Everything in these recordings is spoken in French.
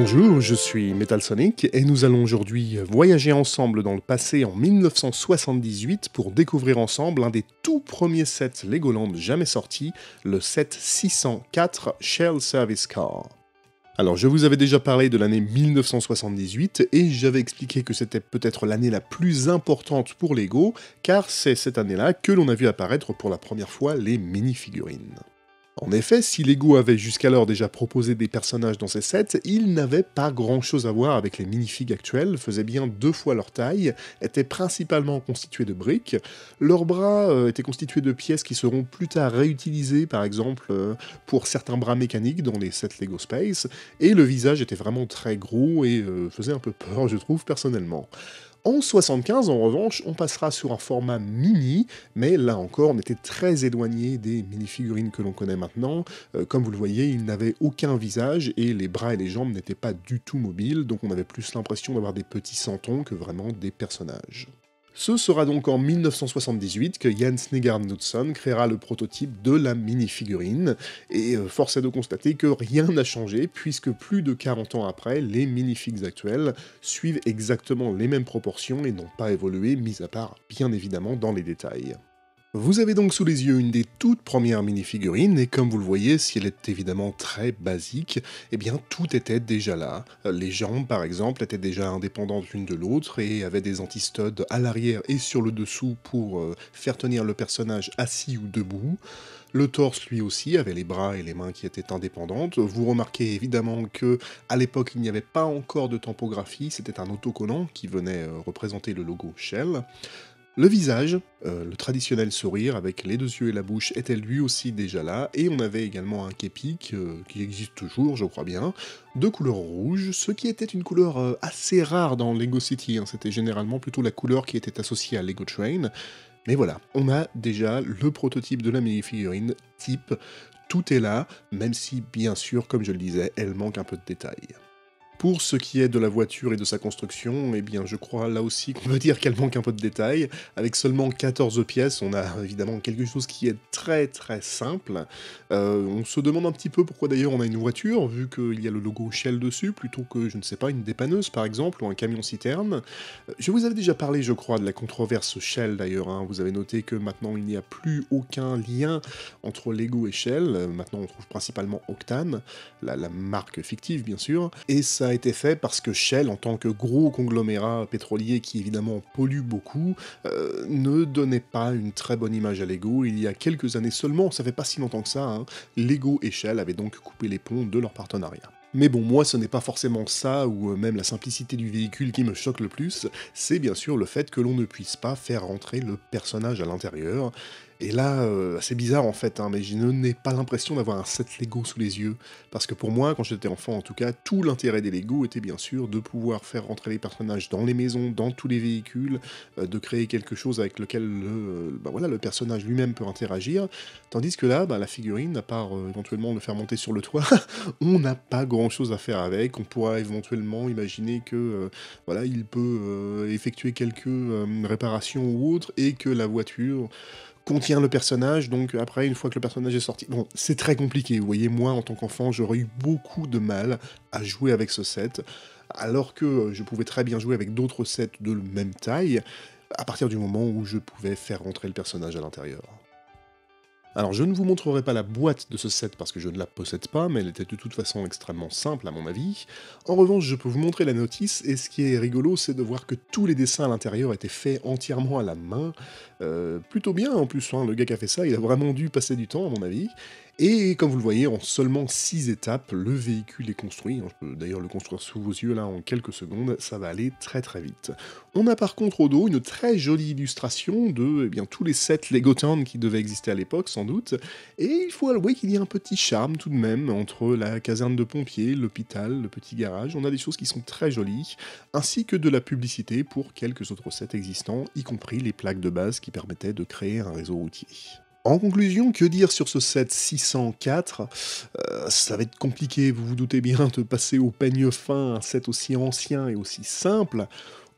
Bonjour, je suis Metal Sonic et nous allons aujourd'hui voyager ensemble dans le passé en 1978 pour découvrir ensemble un des tout premiers sets Legoland jamais sortis, le set 604 Shell Service Car. Alors je vous avais déjà parlé de l'année 1978 et j'avais expliqué que c'était peut-être l'année la plus importante pour Lego car c'est cette année-là que l'on a vu apparaître pour la première fois les mini-figurines. En effet, si Lego avait jusqu'alors déjà proposé des personnages dans ses sets, ils n'avaient pas grand chose à voir avec les minifigs actuels, faisaient bien 2 fois leur taille, étaient principalement constitués de briques, leurs bras étaient constitués de pièces qui seront plus tard réutilisées par exemple pour certains bras mécaniques dans les sets Lego Space, et le visage était vraiment très gros et faisait un peu peur je trouve personnellement. En 75, en revanche, on passera sur un format mini, mais là encore, on était très éloigné des mini-figurines que l'on connaît maintenant. Comme vous le voyez, ils n'avaient aucun visage et les bras et les jambes n'étaient pas du tout mobiles, donc on avait plus l'impression d'avoir des petits santons que vraiment des personnages. Ce sera donc en 1978 que Jens Nygaard Knudsen créera le prototype de la mini-figurine, et force est de constater que rien n'a changé, puisque plus de 40 ans après, les minifigs actuels suivent exactement les mêmes proportions et n'ont pas évolué, mis à part bien évidemment dans les détails. Vous avez donc sous les yeux une des toutes premières mini-figurines, et comme vous le voyez, si elle est évidemment très basique, eh bien tout était déjà là. Les jambes, par exemple, étaient déjà indépendantes l'une de l'autre, et avaient des antistuds à l'arrière et sur le dessous pour faire tenir le personnage assis ou debout. Le torse, lui aussi, avait les bras et les mains qui étaient indépendantes. Vous remarquez évidemment que à l'époque, il n'y avait pas encore de tampographie, c'était un autocollant qui venait représenter le logo Shell. Le visage, le traditionnel sourire avec les 2 yeux et la bouche était lui aussi déjà là, et on avait également un képi qui existe toujours, je crois bien, de couleur rouge, ce qui était une couleur assez rare dans Lego City, hein. C'était généralement plutôt la couleur qui était associée à Lego Train, mais voilà, on a déjà le prototype de la mini-figurine type, tout est là, même si bien sûr, comme je le disais, elle manque un peu de détails. Pour ce qui est de la voiture et de sa construction, eh bien je crois là aussi qu'on peut dire qu'elle manque un peu de détails. Avec seulement 14 pièces, on a évidemment quelque chose qui est très très simple. On se demande un petit peu pourquoi d'ailleurs on a une voiture, vu qu'il y a le logo Shell dessus, plutôt que, je ne sais pas, une dépanneuse par exemple, ou un camion-citerne. Je vous avais déjà parlé, je crois, de la controverse Shell d'ailleurs, hein. Vous avez noté que maintenant il n'y a plus aucun lien entre Lego et Shell. Maintenant on trouve principalement Octane, la marque fictive bien sûr, et ça a été fait parce que Shell, en tant que gros conglomérat pétrolier qui évidemment pollue beaucoup, ne donnait pas une très bonne image à Lego. Il y a quelques années seulement, ça fait pas si longtemps que ça, hein, Lego et Shell avaient donc coupé les ponts de leur partenariat. Mais bon, moi ce n'est pas forcément ça, ou même la simplicité du véhicule qui me choque le plus, c'est bien sûr le fait que l'on ne puisse pas faire rentrer le personnage à l'intérieur. Et là, c'est bizarre en fait, hein, mais je n'ai pas l'impression d'avoir un set Lego sous les yeux. Parce que pour moi, quand j'étais enfant en tout cas, tout l'intérêt des Lego était bien sûr de pouvoir faire rentrer les personnages dans les maisons, dans tous les véhicules, de créer quelque chose avec lequel le personnage lui-même peut interagir. Tandis que là, la figurine, à part éventuellement le faire monter sur le toit, on n'a pas grand-chose à faire avec. On pourra éventuellement imaginer que il peut effectuer quelques réparations ou autres, et que la voiture contient le personnage, donc après, une fois que le personnage est sorti... Bon, c'est très compliqué, vous voyez, moi, en tant qu'enfant, j'aurais eu beaucoup de mal à jouer avec ce set, alors que je pouvais très bien jouer avec d'autres sets de même taille, à partir du moment où je pouvais faire rentrer le personnage à l'intérieur. Alors je ne vous montrerai pas la boîte de ce set parce que je ne la possède pas, mais elle était de toute façon extrêmement simple à mon avis. En revanche, je peux vous montrer la notice, et ce qui est rigolo, c'est de voir que tous les dessins à l'intérieur étaient faits entièrement à la main. Plutôt bien en plus, hein, le gars qui a fait ça, il a vraiment dû passer du temps à mon avis. Et comme vous le voyez, en seulement 6 étapes, le véhicule est construit. Je peux d'ailleurs le construire sous vos yeux là en quelques secondes, ça va aller très très vite. On a par contre au dos une très jolie illustration de tous les sets Lego Town qui devaient exister à l'époque sans doute, et il faut avouer qu'il y a un petit charme tout de même entre la caserne de pompiers, l'hôpital, le petit garage. On a des choses qui sont très jolies, ainsi que de la publicité pour quelques autres sets existants, y compris les plaques de base qui permettaient de créer un réseau routier. En conclusion, que dire sur ce set 604 ? Ça va être compliqué, vous vous doutez bien, de passer au peigne fin un set aussi ancien et aussi simple.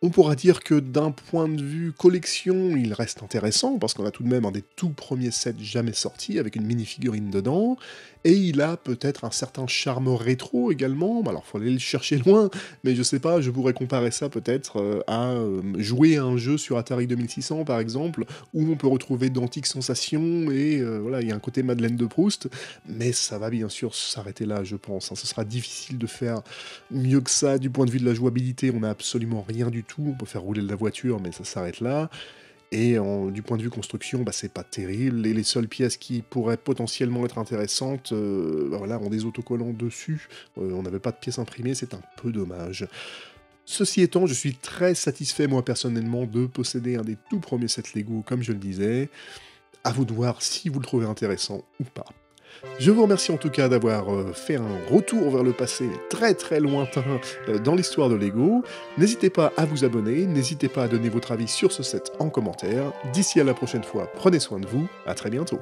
On pourra dire que d'un point de vue collection, il reste intéressant, parce qu'on a tout de même un des tout premiers sets jamais sortis, avec une mini-figurine dedans, et il a peut-être un certain charme rétro également, alors faut aller le chercher loin, mais je sais pas, je pourrais comparer ça peut-être à jouer à un jeu sur Atari 2600 par exemple, où on peut retrouver d'antiques sensations, et voilà, il y a un côté Madeleine de Proust, mais ça va bien sûr s'arrêter là, je pense, hein. Ce sera difficile de faire mieux que ça du point de vue de la jouabilité, on n'a absolument rien du tout, on peut faire rouler de la voiture, mais ça s'arrête là. Et du point de vue construction, bah, c'est pas terrible, et les seules pièces qui pourraient potentiellement être intéressantes, bah, voilà, ont des autocollants dessus, on n'avait pas de pièces imprimées, c'est un peu dommage. Ceci étant, je suis très satisfait moi personnellement de posséder un des tout premiers sets Lego, comme je le disais. À vous de voir si vous le trouvez intéressant ou pas. Je vous remercie en tout cas d'avoir fait un retour vers le passé très très lointain dans l'histoire de Lego. N'hésitez pas à vous abonner, n'hésitez pas à donner votre avis sur ce set en commentaire. D'ici à la prochaine fois, prenez soin de vous, à très bientôt.